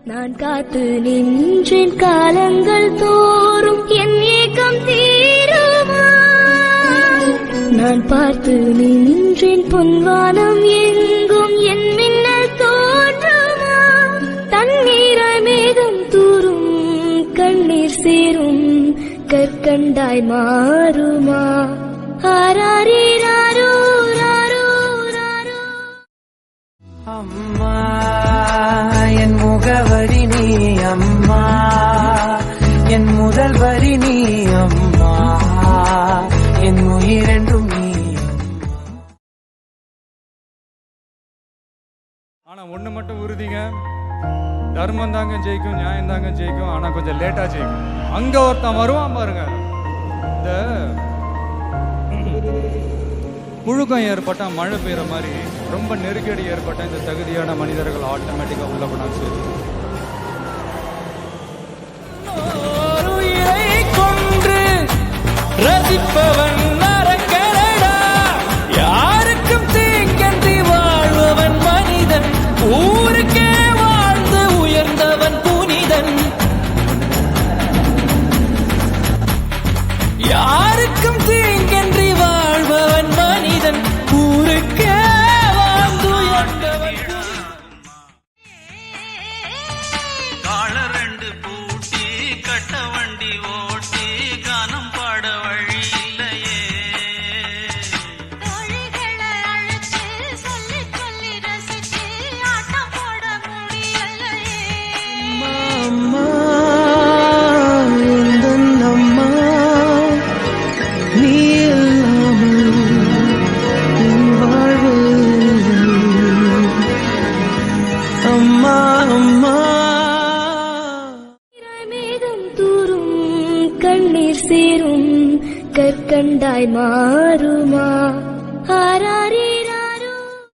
நான் காத்து நின்றேன் காலங்கள் தோறும் என் ஏக்கம் தீருமா. நான் பார்த்து நின்றேன் பொன்வானம் எங்கும் என் மின்னல் தோன்றுமா. தண்ணீராய் மேகம் தூரும் கண்ணீர் சேரும் கற்கண்டாய் மாறுமா. ஆராரீராரோ ராரோ ராரோ. அம்மா என் முகவரி நீ அம்மா, என் முதல் வரி நீ அம்மா, என் உயிரென்றும் நீ. ஆனா ஒண்ணு மட்டும் உறுதிங்க, தர்மம் தாங்க ஜெயிக்கும், நியாயம் தாங்க ஜெயிக்கும். ஆனா கொஞ்சம் லேட்டா ஜெயிக்கும். அங்க ஒருத்தன் வருவான் பாருங்க, இந்த புழுக்கம் ஏற்பட்டா மழை பெய்யற மாதிரி ரொம்ப நெருக்கடி ஏற்பட்ட இந்த தகுதியான மனிதர்கள் ஆட்டோமேட்டிக்கா உள்ள கொண்டாந்து கொன்று ரசிப்பவன் நரக்கரடா, யாருக்கும் தீங்கன்றி வாழ்பவன் மனிதன், ஊருக்கே வாழ்ந்து உயர்ந்தவன் புனிதன். யாருக்கும் தீங்கன்றி வாழ்பவன் மனிதன், ஊருக்கே வாழ்ந்து உயர்ந்தவன். காலர் ரெண்டு பூட்டி கட்ட வண்டி ஓட்டி கானம் பாட வழி இல்லையே. தோழிகளை அழைச்சு சொல்லி சொல்லி ரசிச்சு ஆட்டம் போட முடியலையே. அம்மா எந்தன் அம்மா, நீ இல்லாமல் என் வாழ்வு. அம்மா அம்மா மேகம் தூரும் கண்ணீர் சேரும் கற்கண்டாய் மாறுமா. ஆரா